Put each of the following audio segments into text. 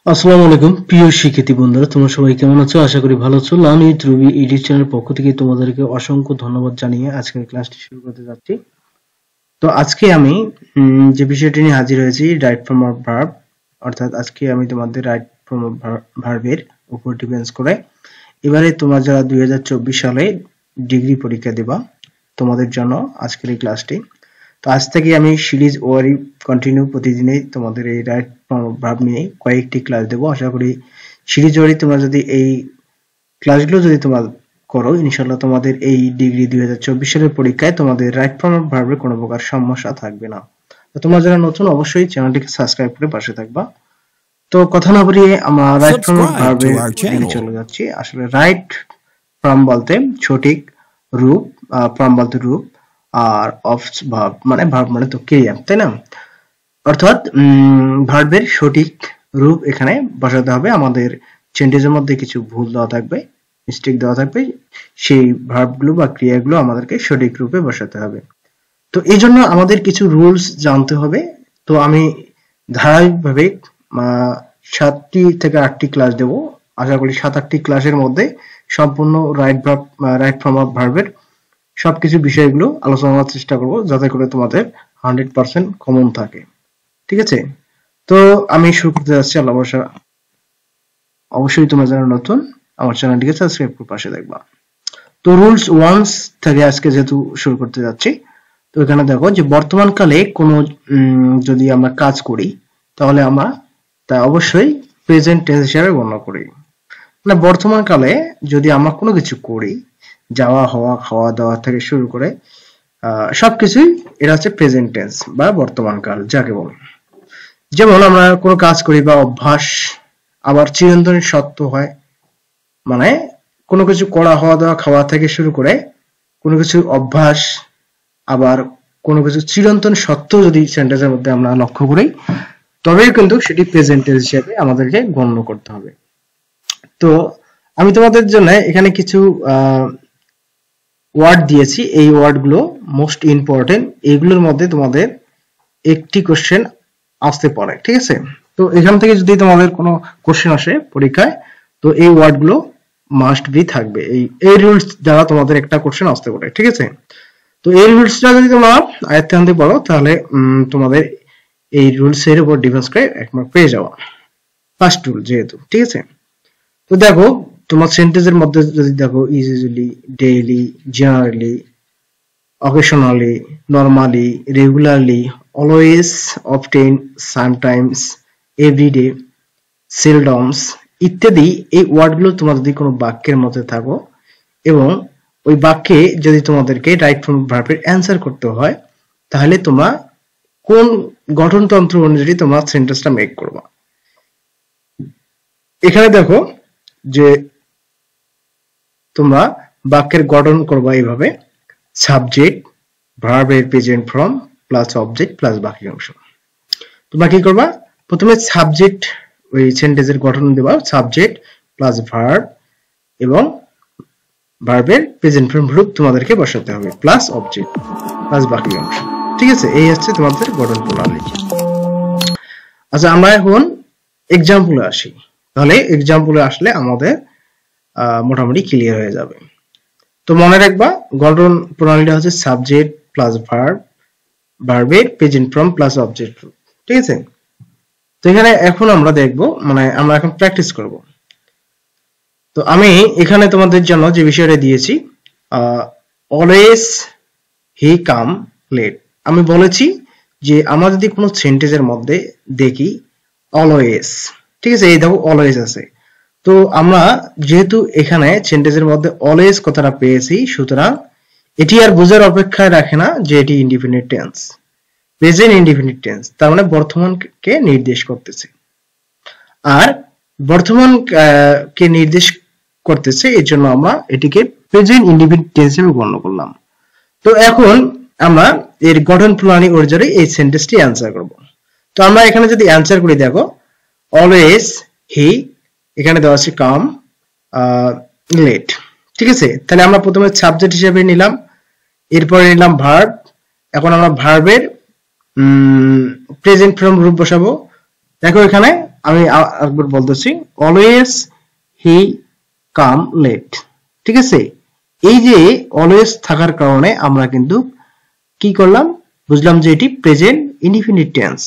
আসসালামু আলাইকুম প্রিয় শিক্ষার্থী বন্ধুরা, তোমরা সবাই কেমন আছো? আশা করি ভালো আছো। লার্ন উইথ রুবি ইউটিউব চ্যানেলের পক্ষ থেকে তোমাদেরকে অসংখ্য ধন্যবাদ জানিয়ে আজকের ক্লাসটি শুরু করতে যাচ্ছি। তো আজকে আমি যে বিষয়টি নিয়ে হাজির হয়েছি, রাইট ফর্ম অফ ভার্ব, অর্থাৎ আজকে আমি তোমাদের রাইট ফর্ম অফ ভার্বের উপর ডিপেন্ড করে এবারে তোমরা যারা 2024 সালে ডিগ্রি পরীক্ষা দেবা তোমাদের জন্য আজকের এই ক্লাসটি। তো আজ থেকে আমি সিরিজ ওয়ারি কন্টিনিউ প্রতিদিনই তোমাদের এই রাইট ফর্ম অফ ভার্ব নিয়ে কয়েকটি ক্লাস দেবো। আশা করি সিরিজ ওয়ারি তোমরা যদি এই ক্লাসগুলো যদি তোমরা করো, ইনশাআল্লাহ তোমাদের এই ডিগ্রি 2024 সালের পরীক্ষায় তোমাদের রাইট ফর্ম অফ ভার্বের কোনো প্রকার সমস্যা থাকবে না। তো তোমরা যারা নতুন অবশ্যই চ্যানেলটিকে সাবস্ক্রাইব করে পাশে থাকবা। তো কথা না বাড়িয়ে আমরা রাইট ফর্ম অফ ভার্বের দিকে চলে যাচ্ছি। আসলে রাইট ফর্ম বলতে সঠিক রূপ, ফর্ম বলতে রূপ, আর অফ ভার্ব মানে ভার্ব মানে তো ক্রিয়া, তাই না? অর্থাৎ ভার্বের সঠিক রূপ এখানে বসাতে হবে। আমাদের সেন্টেন্সের মধ্যে কিছু ভুল দেওয়া থাকবে, মিস্টেক দেওয়া থাকবে, সেই ভার্বগুলো বা ক্রিয়াগুলো আমাদেরকে সঠিক রূপে বসাতে হবে। তো এই জন্য আমাদের কিছু রুলস জানতে হবে। তো আমি ধারাবাহিকভাবে 7টি থেকে 8টি ক্লাস দেব। আশা করি 7-8টি ক্লাসের মধ্যে সম্পূর্ণ রাইট ফর্ম অফ ভার্বের সবকিছু বিষয়গুলো আলোচনা করার চেষ্টা করব, যাতে করে তোমাদের 100% কমন থাকে। ঠিক আছে? তো আমি শুরু করতে যাচ্ছি। আল্লাহ ভরসা। অবশ্যই তোমরা যারা নতুন আমার চ্যানেলটিকে সাবস্ক্রাইব করে পাশে থাকবা। তো রুলস 1 থেকে আজকে যেহেতু শুরু করতে যাচ্ছি, তো এখানে দেখো যে বর্তমানকালে কোনো যদি আমরা কাজ করি তাহলে আমরা তা অবশ্যই প্রেজেন্ট টেন্স হিসেবে গণ্য করি। মানে বর্তমানকালে যদি আমরা কোনো কিছু করি, যাওয়া হওয়া খাওয়া দাওয়া থেকে শুরু করে সবকিছুই এটা হচ্ছে প্রেজেন্ট টেন্স বা বর্তমানকাল যাকে বলে। যেমন আমরা কোনো কাজ করি বা অভ্যাস, আবার চিরন্তন সত্য হয়, মানে কোনো কিছু করা, হওয়া দাওয়া খাওয়া থেকে শুরু করে কোনো কিছু অভ্যাস, আবার কোনো কিছু চিরন্তন সত্য যদি সেন্টেন্সের মধ্যে আমরা লক্ষ্য করি, তবেই কিন্তু সেটি প্রেজেন্ট টেন্স হিসেবে আমাদেরকে গণ্য করতে হবে। তো আমি তোমাদের জন্য এখানে কিছু ওয়ার্ড দিয়েছি। এই ওয়ার্ডগুলো মোস্ট ইম্পর্টেন্ট। এইগুলোর মধ্যে তোমাদের একটি কোশ্চেন আসতে পারে, ঠিক আছে? তো এখান থেকে যদি তোমাদের কোনো কোশ্চেন আসে পরীক্ষায়, তো এই ওয়ার্ডগুলো মাস্ট বি থাকবে। এই রুলস দ্বারা তোমাদের একটা কোশ্চেন আসতে পারে, ঠিক আছে? তো এই রুলসটা যদি তোমরা আয়ত্তে আনতে পারো, তাহলে তোমাদের এই রুলস এর উপর ডিপেন্ড করে 1 মার্ক পেয়ে যাওয়া। ফার্স্ট রুল যেহেতু, ঠিক আছে? তো দেখো তোমার সেন্টেন্সের মধ্যে যদি দেখো usually, daily, generally, occasionally, normally, regularly, always, often, sometimes, every day, seldom ইত্যাদি এই ওয়ার্ডগুলো তোমরা যদি কোনো বাক্যের মধ্যে থাকো এবং ওই বাক্যে যদি তোমাদেরকে রাইট ফর্ম ভার্বের অ্যান্সার করতে হয়, তাহলে তোমরা কোন গঠনতন্ত্র অনুযায়ী তোমরা সেন্টেন্সটা মেক করবা। এখানে দেখো যে তোমরা বাক্যের গঠন করবা এইভাবে: সাবজেক্ট, ভার্বের present form plus object plus বাকি অংশ। তোমরা কি করবা? প্রথমে সাবজেক্ট, ওই সেন্টেন্সের গঠন দেবা সাবজেক্ট প্লাস ভার্ব এবং ভার্বের প্রেজেন্ট ফর্ম রূপ তোমাদেরকে বসাতে হবে প্লাস অবজেক্ট প্লাস বাকি অংশ, ঠিক আছে? এই হচ্ছে তোমাদের গঠন প্রণালী। আচ্ছা, আমরা এখন এক্সাম্পলে আসি। তাহলে এক্সাম্পলে আসলে আমাদের মোটামুটি ক্লিয়ার হয়ে যাবে। তো মনে রাখবা গঠন প্রণালীটা হচ্ছে সাবজেক্ট প্লাস ভার্ব, ভার্বের প্রেজেন্ট ফর্ম প্লাস অবজেক্ট, ঠিক আছে? তো এখানে এখন আমরা দেখব, মানে আমরা এখন প্র্যাকটিস করব। তো আমি এখানে তোমাদের জন্য যে বিষয়টা দিয়েছি, অলওয়েজ হি কাম লেট। আমি বলেছি যে আমরা যদি কোনো সেন্টেন্সের মধ্যে দেখি অলওয়েজ, ঠিক আছে, এই দেখো অলওয়েজ আছে। তো আমরা যেহেতু এখানে সেন্টেন্সের মধ্যে অলওয়েজ কথাটা পেয়েছি, সুতরাং এটি আর বোঝার অপেক্ষায় রাখে না যে এটি indefinite tense, present indefinite tense, তার মানে বর্তমানকে নির্দেশ করতেছে। আর বর্তমান কে নির্দেশ করতেছে, এর জন্য আমরা এটিকে প্রেজেন্ট ইনডিফিনিট টেন্স হিসেবে গণ্য করলাম। তো এখন আমরা এর গঠন প্রণালী অনুযায়ী এই সেন্টেন্সটি অ্যান্সার করব। তো আমরা এখানে যদি অ্যান্সার করি, দেখো অলওয়েজ হি, এখানে দেওয়া আছে কাম লেট, ঠিক আছে? তাহলে আমরা প্রথমে সাবজেক্ট হিসেবে নিলাম, এরপরে নিলাম ভার্ব। এখন আমরা ভার্বের প্রেজেন্ট ফর্ম রূপ বসাবো। দেখো এখানে আমি আরেকবার বলতেছি, অলওয়েজ হি কাম লেট। ঠিক আছে, এই যে অলওয়েজ থাকার কারণে আমরা কিন্তু কি করলাম, বুঝলাম যে এটি প্রেজেন্ট ইনডিফিনিট টেন্স।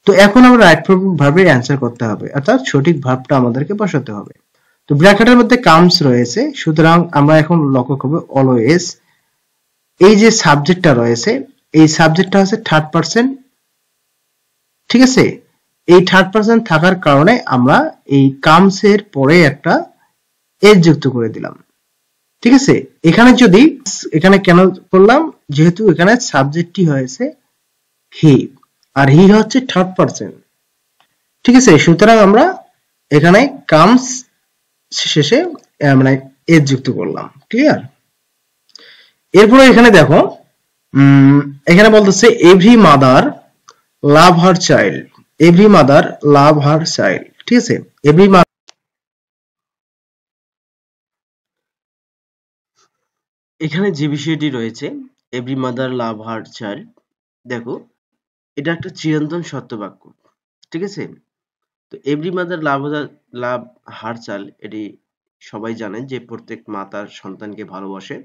তো এখন আমরা রাইট ফর্ম ভার্বের অ্যান্সার করতে হবে, অর্থাৎ সঠিক ভার্বটা আমাদেরকে বসাতে হবে। তো ব্র্যাকেটের মধ্যে কামস রয়েছে, সুতরাং আমরা এখন লক্ষ্য করব অলওয়েজ এই যে সাবজেক্টটা রয়েছে, এই সাবজেক্টটা হচ্ছে থার্ড পারসন। ঠিক আছে, এই থার্ড পারসন থাকার কারণে আমরা এই কামস এর পরে একটা এস যুক্ত করে দিলাম। ঠিক আছে, এখানে যদি এখানে কেন করলাম, যেহেতু এখানে সাবজেক্টটি হয়েছে হি, আর হি হচ্ছে থার্ড পারসন। ঠিক আছে, সুতরাং আমরা এখানে কামস শেষে মানে এস যুক্ত করলাম। ক্লিয়ার? এরপরে এখানে দেখো, এখানে বলতেছে এভরি মাদার লাভ হার চাইল্ড। এভরি মাদার লাভ হার চাইল্ড। ঠিক আছে, এভরি মাদার, এখানে যে বিষয়টি রয়েছে এভরি মাদার লাভ হার চাইল্ড, দেখো এটা একটা চিরন্তন সত্য বাক্য। ঠিক আছে, তো এভরি মাদার লাভ হার চাইল্ড, এটি সবাই জানেন যে প্রত্যেক মা তার সন্তানকে ভালোবাসে।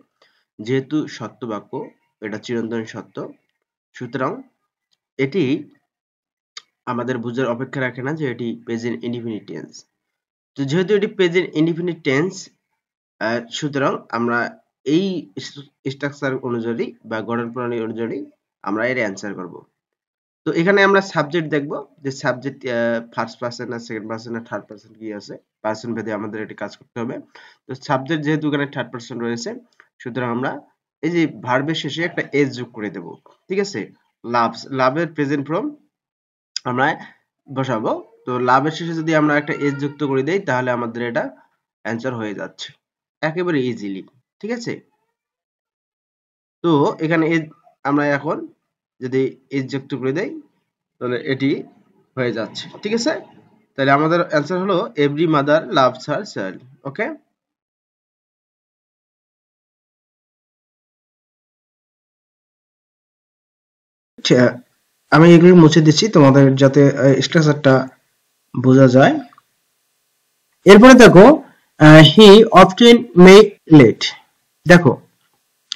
যেহেতু সত্য বাক্য, এটা চিরন্তন সত্য, সুতরাং এটি আমাদের বোঝার অপেক্ষা রাখে না যে এটি প্রেজেন্ট ইনডিফিনিট টেন্স। তো যেহেতু এটি প্রেজেন্ট ইনডিফিনিট টেন্স, সুতরাং আমরা এই স্ট্রাকচার অনুযায়ী বা গঠন প্রণালী অনুযায়ী আমরা এর অ্যান্সার করব। তো এখানে আমরা সাবজেক্ট দেখব, যে সাবজেক্ট ফার্স্ট পারসন না সেকেন্ড পারসন না থার্ড পারসন কি আছে, পারসন ভেদে আমাদের এটি কাজ করতে হবে। তো সাবজেক্ট যেহেতু এখানে থার্ড পারসন রয়েছে, সুতরাং আমরা এই যে ভার্বের শেষে একটা এস যোগ করে দেব। ঠিক আছে, লাভের প্রেজেন্ট ফর্ম আমরা বসাবো। তো লাভের শেষে যদি আমরা একটা এস যুক্ত করে দেই, তাহলে আমাদের এটা অ্যান্সার হয়ে যাচ্ছে একেবারে ইজিলি। ঠিক আছে, তো এখানে আমরা এখন যদি এস যুক্ত করে দেই, তাহলে এটি হয়ে যাচ্ছে। ঠিক আছে, তাহলে আমাদের অ্যান্সার হলো every mother loves her child. Okay, আমি এগুলি মুছে দিচ্ছি তোমাদের যাতে স্ট্রাকচারটা বোঝা যায়। এরপরে দেখো, হি অফটেন মেক লেট। দেখো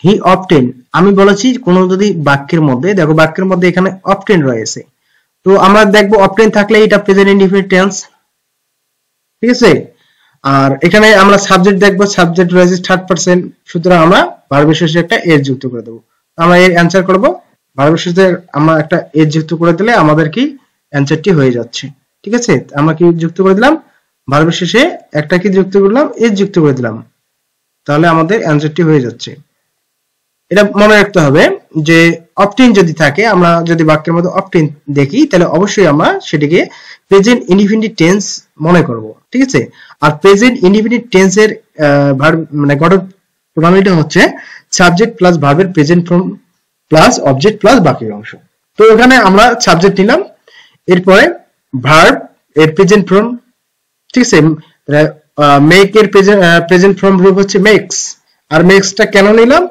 হি অফটেন, আমি বলেছি কোন যদি বাক্যের মধ্যে, দেখো বাক্যের মধ্যে এখানে অফটেন রয়েছে, তো আমরা দেখবো অফটেন থাকলে এটা প্রেজেন্ট ইনডিফিনিট টেন্স। ঠিক আছে, আর এখানে আমরা সাবজেক্ট দেখবো, সাবজেক্ট রয়েছে থার্ড পারসন, সুতরাং আমরা ভার্বের শেষে একটা এস যুক্ত করে দেবো। আমরা এর অ্যান্সার করব, ভার্বের শেষে আমরা একটা এস যুক্ত করে দিলে আমাদের কি অ্যান্সারটি হয়ে যাচ্ছে। ঠিক আছে, আমরা কি যুক্ত করে দিলাম, ভার্বের শেষে একটা কি যুক্ত করলাম, এস যুক্ত করে দিলাম, তাহলে আমাদের অ্যান্সারটি হয়ে যাচ্ছে। এটা মনে রাখতে হবে যে অপটেন যদি থাকে, আমরা যদি বাক্যের মধ্যে অপটেন দেখি, তাহলে অবশ্যই আমরা সেটিকে প্রেজেন্ট ইনডিফিনিট টেন্স মনে করব। ঠিক আছে, আর প্রেজেন্ট ইনডিফিনিট টেন্সের ভার্ব মানে গঠন প্রণালীটা হচ্ছে সাবজেক্ট প্লাস ভার্বের present form plus object plus বাকি অংশ। তো এখানে আমরা সাবজেক্ট নিলাম, এরপরে ভার্ব এর প্রেজেন্ট ফর্ম। ঠিক আছে, মেক এর প্রেজেন্ট ফর্ম রূপ হচ্ছে মেক্স, আর মেক্সটা কেন নিলাম,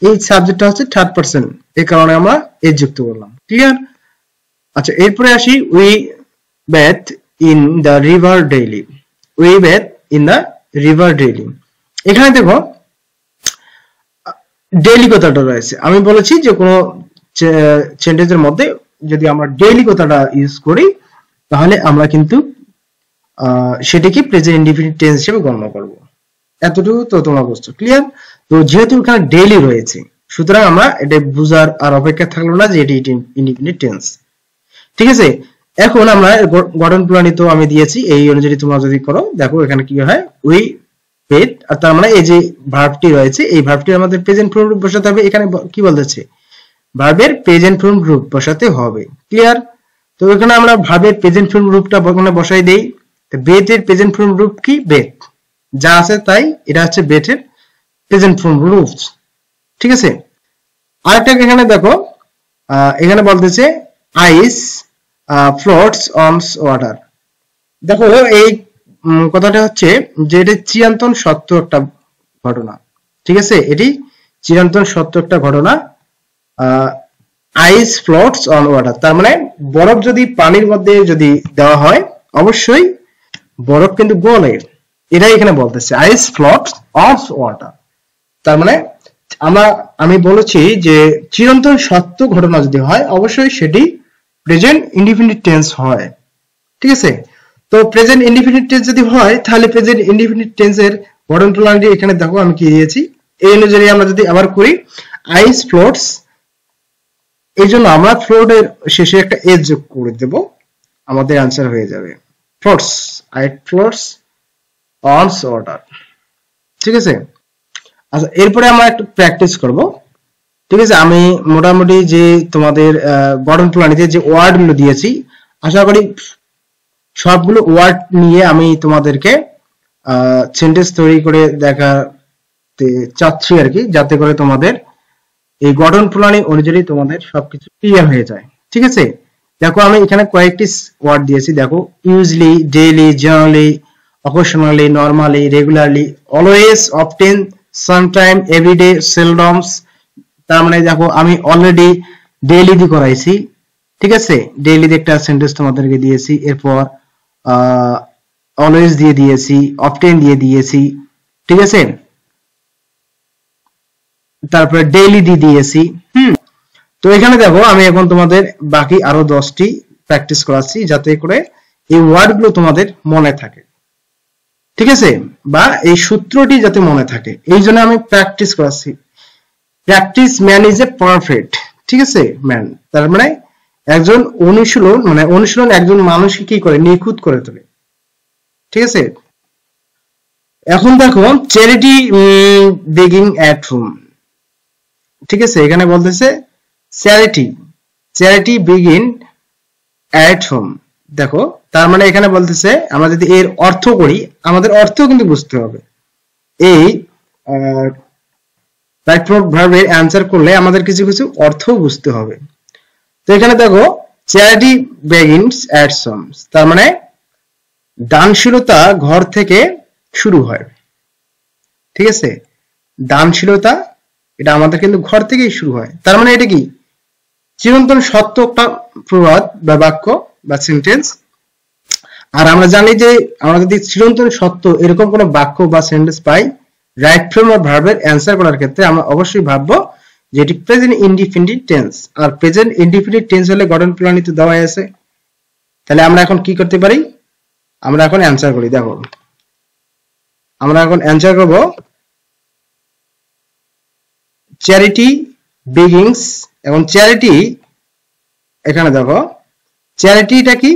এই সাবজেক্টটা হচ্ছে থার্ড পারসন, এই কারণে আমরা এস যুক্ত করলাম। ক্লিয়ার? আচ্ছা, এরপরে আসি we bathe in the river daily. We bathe in the river daily, এখানে দেখো ডেইলি কথাটা রয়েছে। আমি বলেছি যে কোনো সেন্টেন্সের মধ্যে যদি আমরা ডেইলি কথাটা ইউজ করি, তাহলে আমরা কিন্তু সেটাকে প্রেজেন্ট ইনডিফিনিট টেন্স হিসেবে গণনা করব। এতটুকু তো তোমরা বুঝছো। ক্লিয়ার? তো যেহেতু এখানে ডেইলি রয়েছে, সুতরাং আমরা এটা বুঝার আর অপেক্ষা থাকলো না যে এটি ইনডিফিনিট টেন্স। ঠিক আছে, এখন আমরা গঠন প্রণালী তো আমি দিয়েছি, এই অনুযায়ী তোমরা যদি করো, দেখো এখানে কি হয়, উই পেড, আর তার মানে এই যে ভার্বটি রয়েছে, এই ভার্বটি আমাদের প্রেজেন্ট ফর্ম রূপ বসাতে হবে। এখানে কি বলতেছে, ভার্বের প্রেজেন্ট ফর্ম রূপ বসাতে হবে। ক্লিয়ার? তো এখানে আমরা ভার্বের প্রেজেন্ট ফর্ম রূপটা বসাই দেই। বেথ এর প্রেজেন্ট ফর্ম রূপ কি, বেথ, যা আছে তাই, এটা হচ্ছে বেথ এর প্রেজেন্ট ফর্ম রূপ। ঠিক আছে, আরেকটা এখানে দেখো, এখানে বলতেছে আইস ফ্লোটস অন ওয়াটার। দেখো এই কথাটা হচ্ছে যে এটি চিরন্তন সত্য একটা ঘটনা। ঠিক আছে, এটি চিরন্তন সত্য একটা ঘটনা। আইস ফ্লোটস অন ওয়াটার, তার মানে বরফ যদি পানির মধ্যে যদি দেওয়া হয়, অবশ্যই বরফ কিন্তু গলে, এটাই এখানে বলতেছে আইস ফ্লোটস অন ওয়াটার। তার মানে আমি বলেছি যে চিরন্তন সত্য ঘটনা যদি হয় অবশ্যই সেটি প্রেজেন্ট ইনডিফিনিট টেন্স হয়, ঠিক আছে। তো প্রেজেন্ট ইনডিফিনিট টেন্স যদি হয় তাহলে প্রেজেন্ট ইনডিফিনিট টেন্সের গঠন প্রণালী এখানে দেখো আমি কি দিয়েছি। এই অনুযায়ী আমরা যদি আবার করি আইস ফ্লোটস, এই জন্য আমরা ফ্লোটের শেষে একটা এজ যোগ করে দেব, আমাদের আনসার হয়ে যাবে floats, ice floats on water, ঠিক আছে। আচ্ছা এরপরে আমরা একটু প্র্যাকটিস করব, ঠিক আছে। আমি মোটামুটি যে তোমাদের গঠন প্রণালীতে যে ওয়ার্ড গুলো দিয়েছি আশা করি সবগুলো ওয়ার্ড নিয়ে আমি তোমাদেরকে সেন্টেন্স তৈরি করে দেখাতে চাচ্ছি আর কি, যাতে করে তোমাদের এই গঠন প্রণালী অনুযায়ী তোমাদের সবকিছু ক্লিয়ার হয়ে যায়, ঠিক আছে। দেখো আমি এখানে কয়েকটি ওয়ার্ড দিয়েছি, দেখো usually, daily, generally, occasionally, normally, regularly, always, often, sometime, everyday, seldoms. তার মানে দেখো আমি অলরেডি ডেইলি দিয়ে করাইছি, ঠিক আছে। ডেইলি দিয়ে একটা সেন্টেন্স তোমাদেরকে দিয়েছি, এরপর অলওয়েজ দিয়ে দিয়েছি, অফটেন দিয়ে দিয়েছি, ঠিক আছে। তারপরে ডেইলি দিয়ে দিয়েছি। তো এখানে দেখো আমি এখন তোমাদের বাকি আরো 10টি প্র্যাকটিস করাচ্ছি যাতে করে এই ওয়ার্ডগুলো তোমাদের মনে থাকে, ঠিক আছে, বা এই সূত্রটি যাতে মনে থাকে, এই জন্য আমি প্র্যাকটিস করাচ্ছি। Practice man is a perfect, ঠিক আছে। ম্যান তার মানে একজন অনুশীলন একজন মানুষকে কি করে, নিখুঁত করে তোলে, ঠিক আছে। এখন দেখো চ্যারিটি বিগিং অ্যাট হোম, ঠিক আছে। এখানে বলতেছে চ্যারিটি বিগিন অ্যাট হোম। দেখো তার মানে এখানে বলতেছে আমরা যদি এর অর্থ করি আমাদের অর্থ কিন্তু বুঝতে হবে। এই রাইট ফ্রম ভার্বের অ্যান্সার করলে আমাদের কিছু কিছু অর্থ বুঝতে হবে। তো এখানে দেখো চ্যারিটি বিগিনস অ্যাট হোম, তার মানে দানশীলতা ঘর থেকে শুরু হয়, ঠিক আছে। দানশীলতা এটা আমাদের কিন্তু ঘর থেকেই শুরু হয়, তার মানে এটা কি চিরন্তন সত্য একটা প্রবাদ বা বাক্য বা সেন্টেন্স। আর আমরা জানি যে আমরা যদি চিরন্তন সত্য এরকম কোনো বাক্য বা sentence pi right from or ভার্বের অ্যান্সার করার ক্ষেত্রে আমরা অবশ্যই ভাববো যে এটি প্রেজেন্ট ইনডিফিনিট টেন্স। আর প্রেজেন্ট ইনডিফিনিট টেন্স হলে গঠন প্রণালীতে দেওয়া আছে। তাহলে আমরা এখন কি করতে পারি, আমরা এখন অ্যান্সার করি। দেখো আমরা এখন অ্যান্সার করব চ্যারিটি বিগিংস, এবং চ্যারিটি এখানে দেখো চ্যারিটিটা কি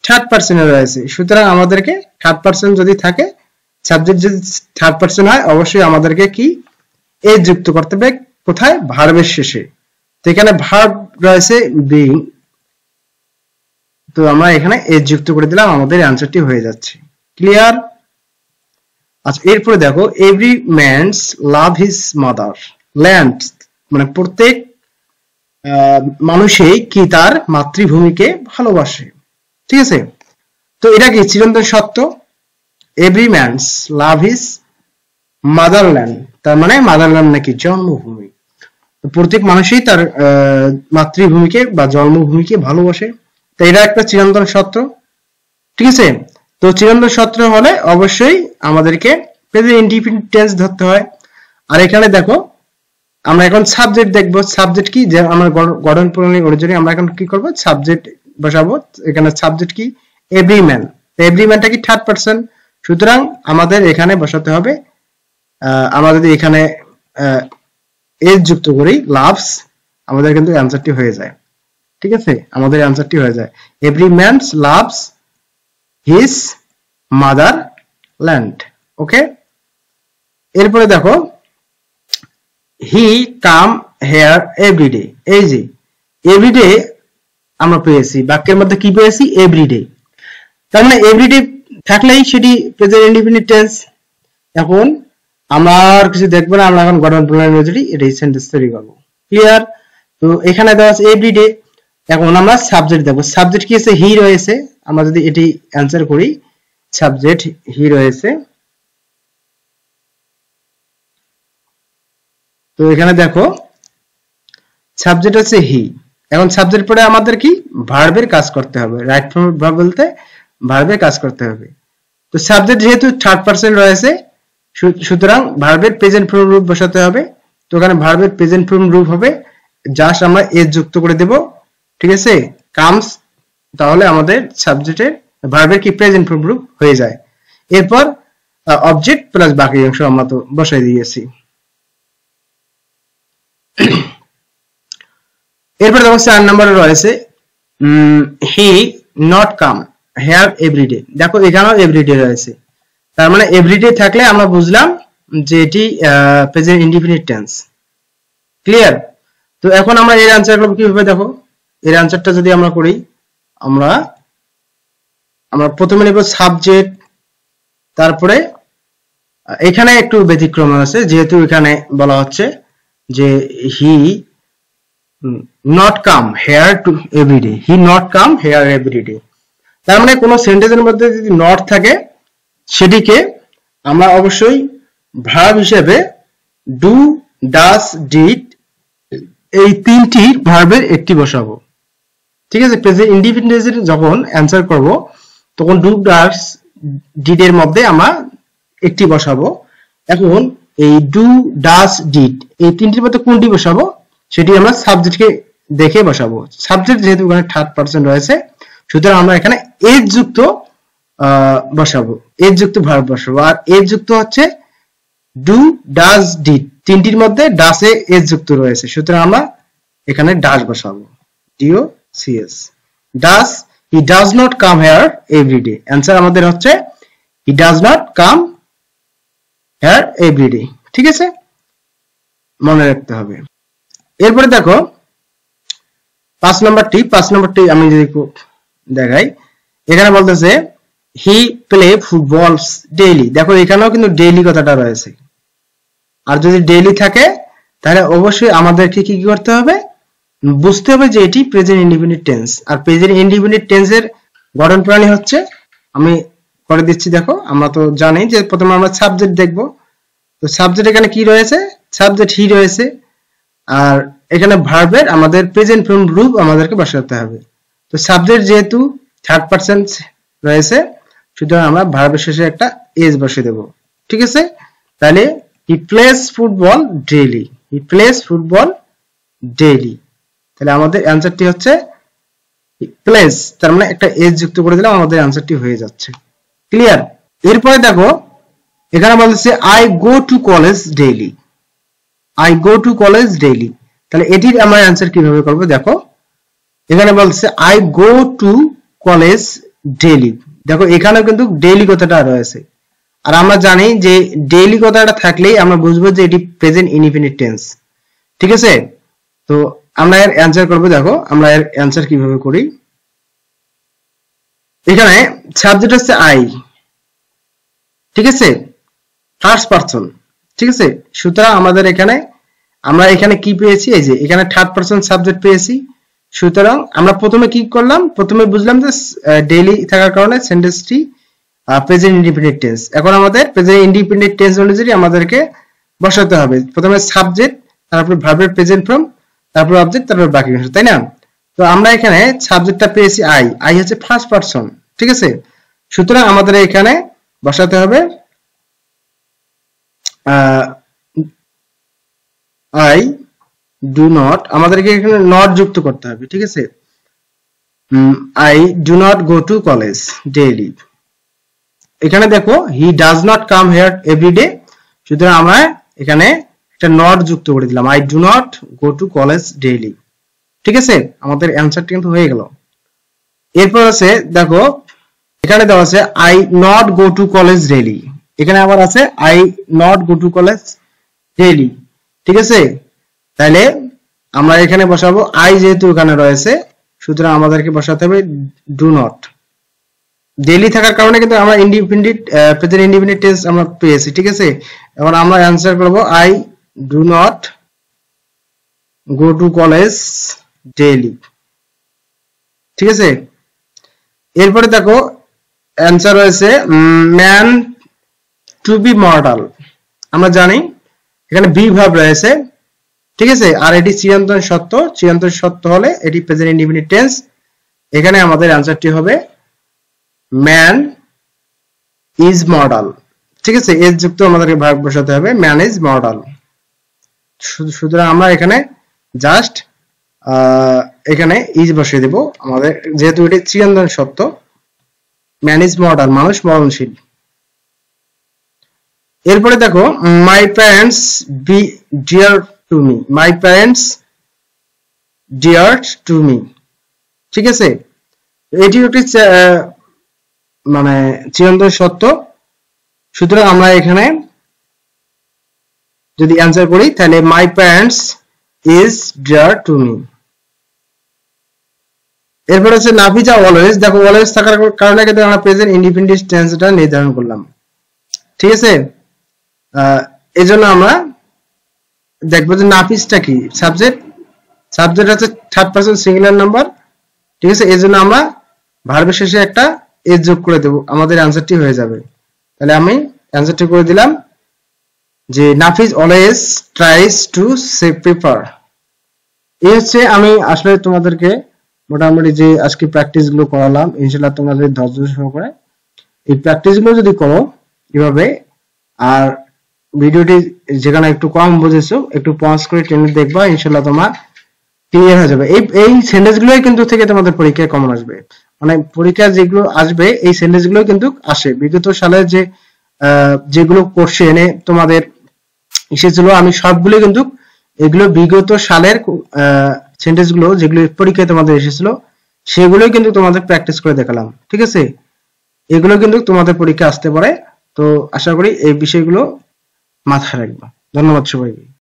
থার্ড পারসনে রয়েছে, সুতরাং আমাদেরকে থার্ড পারসন যদি থাকে, সাবজেক্ট যদি থার্ড পারসন হয় অবশ্যই আমাদেরকে কি এজ যুক্ত করতে হবে, কোথায়, ভার্বের শেষে। তো এখানে ভার্ব রয়েছে বিং, তো আমরা এখানে এজ যুক্ত করে দিলাম, আমাদের অ্যান্সারটি হয়ে যাচ্ছে। ক্লিয়ার? আচ্ছা এরপরে দেখো every man's love his mother land, মানে প্রত্যেক মানুষই কি তার মাতৃভূমিকে ভালোবাসে, ঠিক আছে। তো এটা কি চিরন্তন সত্য, every man's love his motherland, তার মানে মাদারল্যান্ড নাকি জন্মভূমি, প্রত্যেক মানুষই তার মাতৃভূমিকে বা জন্মভূমিকে ভালোবাসে, তো এটা একটা চিরন্তন সত্য, ঠিক আছে। তো চিরন্তন সত্য হলে অবশ্যই আমাদেরকে প্রেজেন্ট ইনডিফিনিট টেন্স ধরতে হয়। আর এখানে দেখো আমরা এখন সাবজেক্ট দেখবো, সাবজেক্ট কি, যে আমরা গঠন প্রণালী অনুযায়ী আমরা এখন কি করব, সাবজেক্ট বসাবো। এখানে সাবজেক্ট কি, এভরি ম্যান, এভরি ম্যানটা কি থার্ড পারসন, সুতরাং আমাদের এখানে বসাতে হবে, আমরা যদি এখানে এজ যুক্ত করি লাভস, আমাদের কিন্তু অ্যান্সারটি হয়ে যায়, ঠিক আছে, আমাদের অ্যান্সারটি হয়ে যায় every man's loves his motherland. Okay, এরপরে দেখো হি কাম হেয়ার এভরিডে, এই যে এভরিডে আমরা পেয়েছি, বাক্যের মধ্যে কি পেয়েছি, এভরিডে, তার মানে এভরিডে থাকলেই সেটি প্রেজেন্ট ইনডিফিনিট টেন্স। এখন আমরা আর কিছু দেখবো না, আমরা এখন গঠন প্রণালী অনুযায়ী এটাই সেন্টেন্স তৈরি করবো। ক্লিয়ার? তো এখানে দেওয়া আছে এভরিডে, এখন আমরা সাবজেক্ট দেখবো, সাবজেক্ট কি আছে, হি রয়েছে, আমরা যদি এটি অ্যান্সার করি সাবজেক্ট হি রয়েছে। তো এখানে দেখো সাবজেক্ট আছে হি, এখন সাবজেক্ট পরে আমাদের কি ভার্বের কাজ করতে হবে, রাইট ফ্রম ভার্ব বলতে ভার্বের কাজ করতে হবে। তো সাবজেক্ট যেহেতু থার্ড পারসন রয়েছে, সুতরাং ভার্বের প্রেজেন্ট ফর্ম রূপ বসাতে হবে। তো এখানে ভার্বের প্রেজেন্ট ফর্ম রূপ হবে জাস্ট আমরা এস যুক্ত করে দেব, ঠিক আছে, কামস, তাহলে আমাদের সাবজেক্টের ভার্বের কি প্রেজেন্ট ফর্ম রূপ হয়ে যায়। এরপর অবজেক্ট প্লাস বাকি অংশ আমরা তো বসাই দিয়েছি। এরপর দেখো 4 নম্বরে রয়েছে he not come here everyday. দেখো এখানেও এভরিডে রয়েছে, তার মানে এভরিডে থাকলে আমরা বুঝলাম যে এটি প্রেজেন্ট ইনডিফিনিট টেন্স। ক্লিয়ার? তো এখন আমরা এর অ্যানসার করব কিভাবে? দেখো এর অ্যানসারটা যদি আমরা করি, আমরা প্রথমে নেব সাবজেক্ট, তারপরে এখানে একটু ব্যতিক্রম আছে, যেহেতু এখানে বলা হচ্ছে যে he not come here to everyday, he not come here everyday. তার মানে কোনো সেন্টেন্সের মধ্যে যদি নট থাকে সেটিকে আমরা অবশ্যই ভার্ব হিসেবে ডু, ডাস, ডিড এই তিনটি ভার্বের একটি বসাবো, ঠিক আছে। প্রেজেন্ট ইনডিফিনিটের যখন অ্যানসার করব তখন ডু, ডাস, ডিড এর মধ্যে আমরা একটি বসাবো। এখন এই ডু, ডাস, ডিড এই তিনটির মধ্যে কোনটি বসাবো সেটি আমরা সাবজেক্টকে দেখে বসাবো। সাবজেক্ট যেহেতু এখানে থার্ড পারসন রয়েছে, সুতরাং আমরা এখানে এজ যুক্ত বসাবো, এজ যুক্ত ভার্ব বসাবো। আর এজ যুক্ত হচ্ছে ডু, ডাস, ডিড, তিনটির মধ্যে ডাসে এজ যুক্ত রয়েছে, সুতরাং আমরা এখানে ডাস বসাবো, D O E S, does. He does not come here everyday. Answer আমাদের হচ্ছে he does not come here everyday, ঠিক আছে, মনে রাখতে হবে। এরপরে দেখো 5 নম্বরটি আমি যদি দেখাই, এখানে বলতেছে হি প্লে ফুটবলস ডেইলি। দেখো এখানেও কিন্তু ডেইলি কথাটা রয়েছে, আর যদি ডেইলি থাকে তাহলে অবশ্যই আমাদেরকে কি করতে হবে, বুঝতে হবে যে এটি প্রেজেন্ট ইনডিফিনিট টেন্স। আর প্রেজেন্ট ইনডিফিনিট টেন্সের গঠন প্রণালী হচ্ছে, আমি করে দিচ্ছি, দেখো আমরা তো জানি যে প্রথমে আমরা সাবজেক্ট দেখব। তো সাবজেক্ট এখানে কি রয়েছে, সাবজেক্ট হি রয়েছে, আর এখানে ভার্বের আমাদের প্রেজেন্ট ফর্ম রূপ আমাদেরকে বসাতে হবে। তো সাবজেক্ট যেহেতু থার্ড পারসন রয়েছে, সুতরাং আমরা ভার্বের শেষে একটা এস বসিয়ে দেব, ঠিক আছে। তাহলে he plays football daily, he plays football daily. তাহলে আমাদের অ্যানসারটি হচ্ছে প্লেস, তার মানে একটা এস যুক্ত করে দিলাম, আমাদের অ্যানসারটি হয়ে যাচ্ছে। ক্লিয়ার? এরপরে দেখো এখানে বলছে I go to college daily, I go to college daily. তাহলে এটির আমরা অ্যানসার কিভাবে করব? দেখো এখানে বলছে I go to college daily. দেখো এখানেও কিন্তু ডেইলি কথাটা রয়েছে, আর আমরা জানি যে ডেইলি কথাটা থাকলেই আমরা বুঝবো যে এটি প্রেজেন্ট ইনডিফিনিট টেন্স, ঠিক আছে। তো আমরা এর অ্যানসার করব। দেখো আমরা এর অ্যানসার কিভাবে করি, এখানে সাবজেক্ট হচ্ছে আই, ঠিক আছে, ফার্স্ট পারসন, ঠিক আছে। সুতরাং আমরা এখানে কি পেয়েছি, এই যে এখানে থার্ড পারসন সাবজেক্ট পেয়েছি। সুতরাং আমরা প্রথমে কি করলাম, প্রথমে বুঝলাম যে ডেইলি থাকার কারণে সেন্টেন্সটি প্রেজেন্ট ইনডিপেন্ডেন্ট টেন্স। এখন আমাদের প্রেজেন্ট ইনডিপেন্ডেন্ট টেন্স অনুযায়ী আমাদেরকে বসাতে হবে, প্রথমে সাবজেক্ট, তারপর ভার্বের প্রেজেন্ট ফর্ম, তারপর অবজেক্ট, তারপর বাকি অংশ, তাই না? তো আমরা এখানে সাবজেক্টটা পেয়েছি আই, আই হচ্ছে ফার্স্ট পারসন, ঠিক আছে। সুতরাং আমাদের এখানে বসাতে হবে আই ডু নট, আমাদেরকে এখানে নট যুক্ত করতে হবে, ঠিক আছে। I do not go to college daily. এখানে দেখো he does not come here everyday, সুতরাং আমরা এখানে একটা নট যুক্ত করে দিলাম, I do not go to college daily, ঠিক আছে। আমাদের অ্যানসারটি কিন্তু হয়ে গেল। এরপর আছে দেখো এখানে দেওয়া আছে I not go to college daily, এখানে আবার আছে I not go to college daily, ঠিক আছে। তাহলে আমরা এখানে বসাবো আই, যেহেতু এখানে রয়েছে, সুতরাং আমাদেরকে বসাতে হবে ডু নট। ডেইলি থাকার কারণে কিন্তু আমরা ইন্ডিপেন্ডেন্ট প্রেজেন্ট ইন্ডিপেন্ডেন্ট টেন্স আমরা পেয়েছি, ঠিক আছে। এখন আমরা অ্যানসার করব I do not go to college daily, ঠিক আছে। এরপরে দেখো অ্যানসার রয়েছে ম্যান টু বি মর্টাল। আমরা জানি এখানে বি ভার্ব রয়েছে, ঠিক আছে, আর এটি চিরন্তন সত্য, চিরন্তন সত্য হলে এটি প্রেজেন্ট ইনডিপেন্ডেন্ট টেন্স। এখানে আমাদের অ্যানসারটি হবে ম্যান ইজ মডাল। ঠিক আছে, এর যুক্ত আমাদেরকে ভার্ব বসাতে হবে, ম্যান ইজ মডাল। সুতরাং আমরা এখানে জাস্ট এখানে ইজ বসিয়ে দেব আমাদের, যেহেতু এটি চিরন্তন সত্য। ম্যান ইজ মডাল, মানুষ মরণশীল। এরপরে দেখো, my parents be dear to me, my parents dear to me. ঠিক আছে, এটি একটি মানে চিরন্তন সত্য। সুতরাং আমরা এখানে যদি অ্যান্সার করি তাহলে my parents is dear to me. এরপর হচ্ছে নাফিজা অলওয়েজ। দেখো অলওয়েজ থাকার কারণে কিন্তু আমরা প্রেজেন্ট ইনডিফিনিট টেন্সটা নির্ধারণ করলাম। ঠিক আছে, এই জন্য আমরা দেখবো যে নাফিজটা কি, সাবজেক্ট, সাবজেক্ট হচ্ছে থার্ড পারসন সিঙ্গুলার নাম্বার। ঠিক আছে, এই জন্য আমরা ভার্বের শেষে একটা এজ যোগ করে দেব, আমাদের অ্যান্সারটি হয়ে যাবে। তাহলে আমি অ্যান্সারটি করে দিলাম যে Nafiz always tries to save paper. এই হচ্ছে আমি আসলে তোমাদেরকে মোটামুটি যে আজকে প্র্যাকটিস গুলো করালাম, ইনশাআল্লাহ তোমরা যদি ধৈর্য সহকারে এই প্র্যাকটিস গুলো যদি করো এভাবে, আর ভিডিওটি যেখানে একটু কম বুঝেছো একটু পজ করে টেনে দেখবা, ইনশাআল্লাহ তোমার ক্লিয়ার হয়ে যাবে। এই সেন্টেন্স গুলোই কিন্তু থেকে তোমাদের পরীক্ষায় কমন আসবে, মানে পরীক্ষা যেগুলো আসবে এই সেন্টেন্স গুলো কিন্তু আসে। বিগত সালে যে যেগুলো কোশ্চেনে তোমাদের এসেছিল আমি সবগুলো কিন্তু এগুলো বিগত সালের সেন্টেন্স গুলো যেগুলো পরীক্ষায় তোমাদের এসেছিল সেগুলোই কিন্তু তোমাদের প্র্যাকটিস করে দেখালাম। ঠিক আছে, এগুলো কিন্তু তোমাদের পরীক্ষা আসতে পারে। তো আশা করি এই বিষয়গুলো মাথায় রাখবা। ধন্যবাদ সবাইকে।